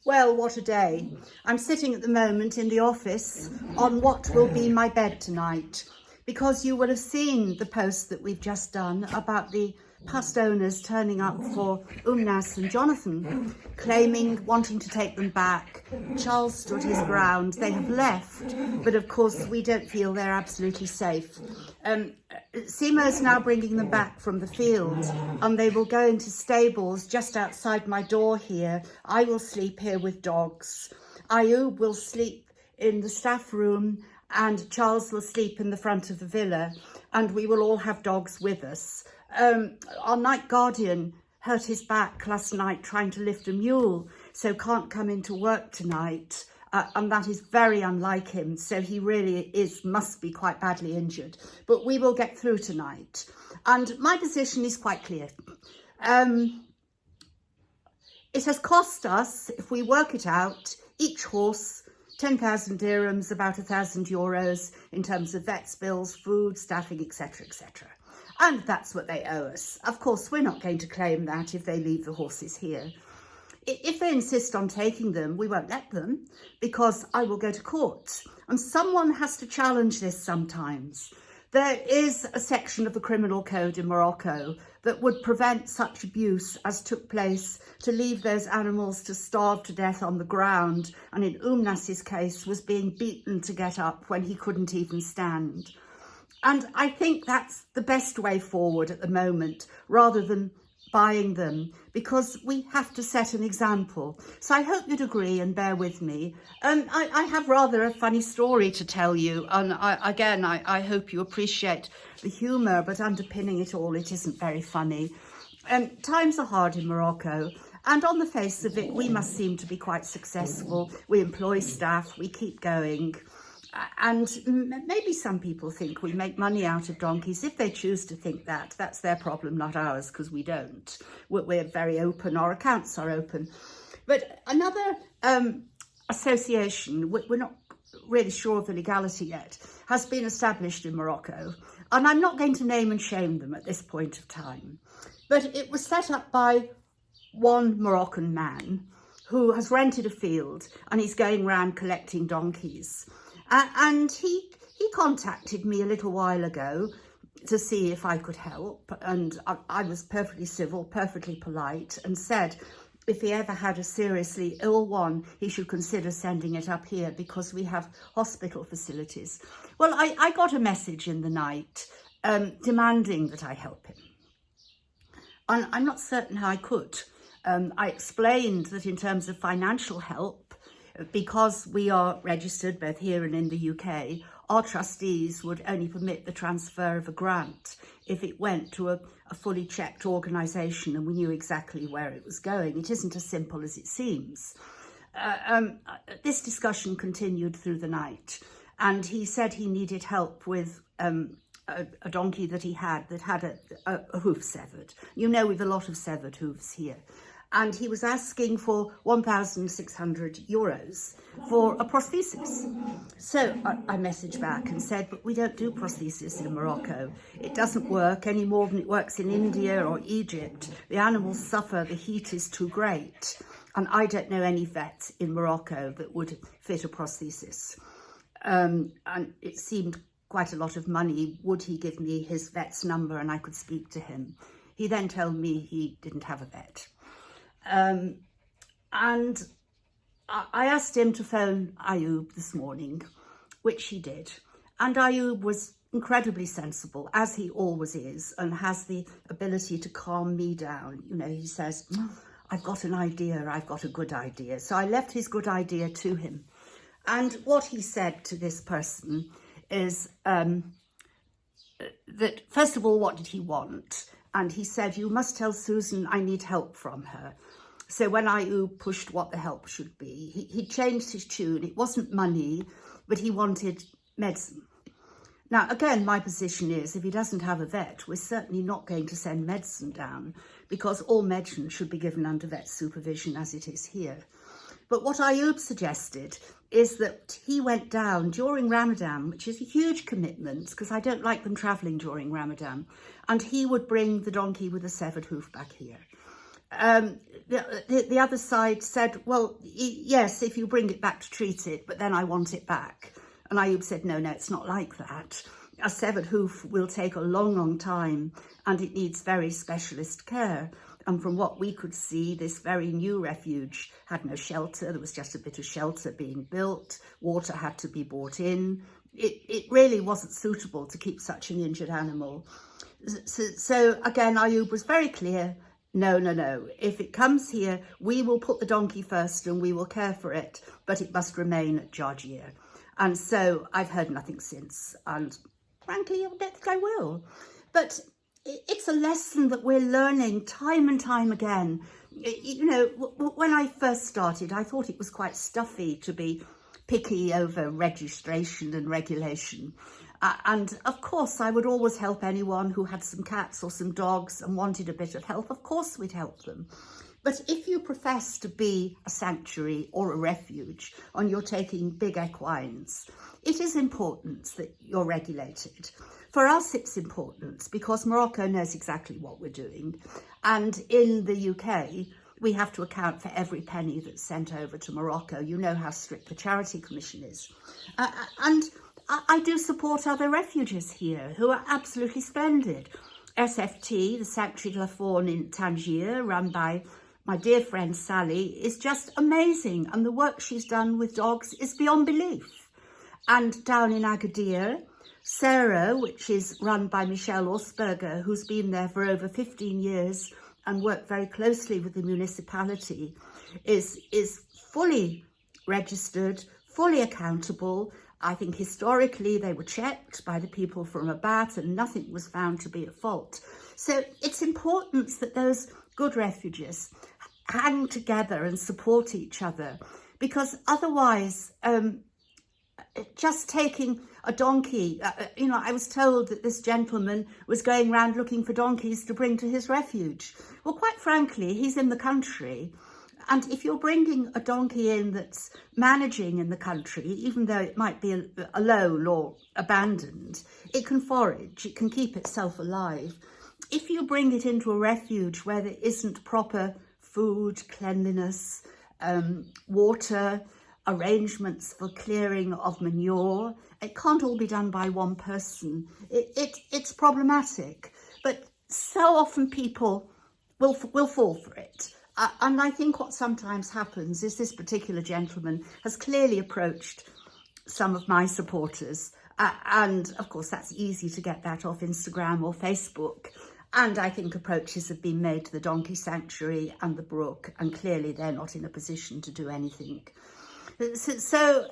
Well, what a day. I'm sitting at the moment in the office on what will be my bed tonight, because you will have seen the post that we've just done about the past owners turning up for Umnas and Jonathan, wanting to take them back. Charles stood his ground. They have left, but of course we don't feel they're absolutely safe. Simo's now bringing them back from the field, and they will go into stables just outside my door here. I will sleep here with dogs. Ayub will sleep in the staff room, and Charles will sleep in the front of the villa, and we will all have dogs with us. Our night guardian hurt his back last night trying to lift a mule, so can't come into work tonight. And that is very unlike him, so he really must be quite badly injured. But we will get through tonight. And my position is quite clear. It has cost us, if we work it out, each horse 10,000 dirhams, about €1,000 in terms of vets bills, food, staffing, etc., etc. And that's what they owe us. Of course, we're not going to claim that if they leave the horses here. If they insist on taking them, we won't let them, because I will go to court. And someone has to challenge this sometimes. There is a section of the criminal code in Morocco that would prevent such abuse as took place, to leave those animals to starve to death on the ground, and in Umnas's case was being beaten to get up when he couldn't even stand. And I think that's the best way forward at the moment, rather than buying them, because we have to set an example. So I hope you'd agree and bear with me. I have rather a funny story to tell you, and I hope you appreciate the humour, but underpinning it all, it isn't very funny. Times are hard in Morocco, and on the face of it, we must seem to be quite successful. We employ staff, we keep going. And maybe some people think we make money out of donkeys. If they choose to think that, that's their problem, not ours, because we don't. We're very open, our accounts are open. But another association, we're not really sure of the legality yet, has been established in Morocco. And I'm not going to name and shame them at this point of time. But it was set up by one Moroccan man who has rented a field, and he's going around collecting donkeys. And he contacted me a little while ago to see if I could help, and I was perfectly civil, perfectly polite, and said if he ever had a seriously ill one, he should consider sending it up here, because we have hospital facilities. Well, I got a message in the night demanding that I help him, and I'm not certain how I could. I explained that in terms of financial help, because we are registered both here and in the UK, our trustees would only permit the transfer of a grant if it went to a fully checked organisation and we knew exactly where it was going. It isn't as simple as it seems. This discussion continued through the night, and he said he needed help with a donkey that he had a hoof severed. You know, we've a lot of severed hoofs here. And he was asking for €1,600 for a prosthesis. So I messaged back and said, but we don't do prosthesis in Morocco. It doesn't work any more than it works in India or Egypt. The animals suffer, the heat is too great. And I don't know any vet in Morocco that would fit a prosthesis. And it seemed quite a lot of money. Would he give me his vet's number and I could speak to him? He then told me he didn't have a vet. And I asked him to phone Ayub this morning, which he did. And Ayub was incredibly sensible, as he always is, and has the ability to calm me down. You know, he says, I've got an idea, I've got a good idea. So I left his good idea to him. And what he said to this person is that, first of all, what did he want? And he said, you must tell Susan I need help from her. So when Ayub pushed what the help should be, he changed his tune. It wasn't money, but he wanted medicine. Now, again, my position is if he doesn't have a vet, we're certainly not going to send medicine down, because all medicine should be given under vet supervision as it is here. But what Ayub suggested is that he went down during Ramadan, which is a huge commitment, because I don't like them travelling during Ramadan, and he would bring the donkey with a severed hoof back here. The other side said, well, yes, if you bring it back to treat it, but then I want it back. And Ayub said, no, it's not like that. A severed hoof will take a long time and it needs very specialist care. And from what we could see, this very new refuge had no shelter. There was just a bit of shelter being built. Water had to be brought in. It really wasn't suitable to keep such an injured animal. So again, Ayub was very clear. No. If it comes here, we will put the donkey first and we will care for it, but it must remain at Georgia. And so I've heard nothing since. And frankly, I don't think I will. But it's a lesson that we're learning time and time again. You know, when I first started, I thought it was quite stuffy to be picky over registration and regulation. And of course, I would always help anyone who had some cats or some dogs and wanted a bit of help. Of course, we'd help them. But if you profess to be a sanctuary or a refuge and you're taking big equines, it is important that you're regulated. For us, it's important because Morocco knows exactly what we're doing. And in the UK, we have to account for every penny that's sent over to Morocco. You know how strict the Charity Commission is. And I do support other refuges here who are absolutely splendid. SFT, the Sanctuary de la Faune in Tangier, run by my dear friend Sally, is just amazing. And the work she's done with dogs is beyond belief. And down in Agadir, Sarah, which is run by Michelle Osberger, who's been there for over 15 years and worked very closely with the municipality, is fully registered, fully accountable. I think historically they were checked by the people from Rabat and nothing was found to be at fault. So it's important that those good refuges hang together and support each other, because otherwise just taking a donkey, you know, I was told that this gentleman was going around looking for donkeys to bring to his refuge. Well, quite frankly, he's in the country. And if you're bringing a donkey in that's managing in the country, even though it might be alone or abandoned, it can forage, it can keep itself alive. If you bring it into a refuge where there isn't proper food, cleanliness, water, arrangements for clearing of manure, it can't all be done by one person. It's problematic, but so often people will fall for it. And I think what sometimes happens is this particular gentleman has clearly approached some of my supporters. And of course, that's easy to get that off Instagram or Facebook. And I think approaches have been made to the Donkey Sanctuary and the Brook, and clearly they're not in a position to do anything. So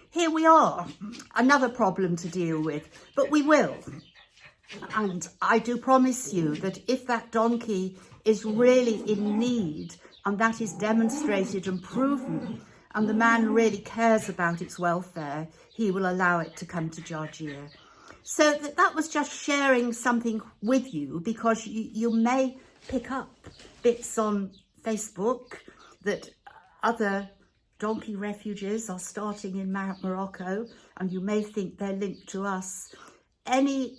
here we are, another problem to deal with, but we will. And I do promise you that if that donkey is really in need, and that is demonstrated and proven, and the man really cares about its welfare, he will allow it to come to Georgia. So that was just sharing something with you, because you may pick up bits on Facebook that other donkey refuges are starting in Morocco, and you may think they're linked to us. Any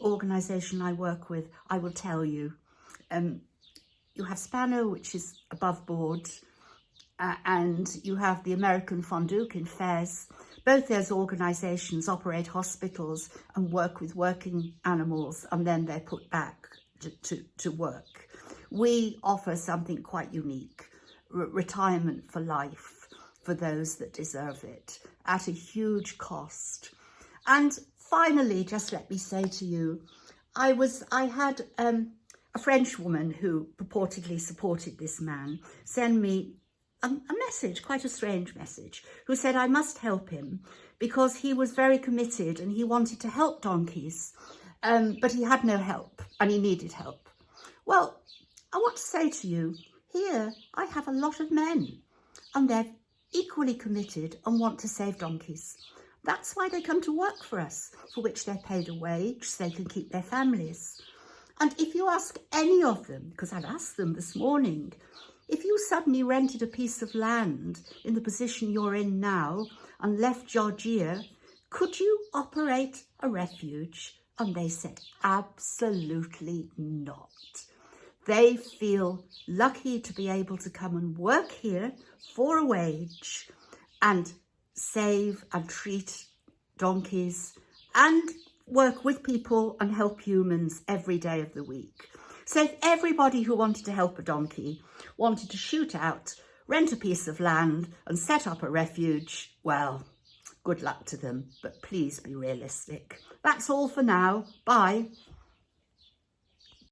organisation I work with, I will tell you. You have Spano, which is above board, and you have the American Fonduc in Fez. Both those organisations operate hospitals and work with working animals, and then they're put back to work. We offer something quite unique, retirement for life for those that deserve it, at a huge cost. And finally, just let me say to you, I had a French woman who purportedly supported this man send me a message, quite a strange message, who said I must help him because he was very committed and he wanted to help donkeys, but he had no help and he needed help. Well, I want to say to you, here I have a lot of men and they're equally committed and want to save donkeys. That's why they come to work for us, for which they're paid a wage so they can keep their families. And if you ask any of them, because I've asked them this morning, if you suddenly rented a piece of land in the position you're in now and left Georgia, could you operate a refuge? And they said, absolutely not. They feel lucky to be able to come and work here for a wage and save and treat donkeys and work with people and help humans every day of the week. So if everybody who wanted to help a donkey wanted to shoot out, rent a piece of land and set up a refuge, well, good luck to them, but please be realistic. That's all for now. Bye.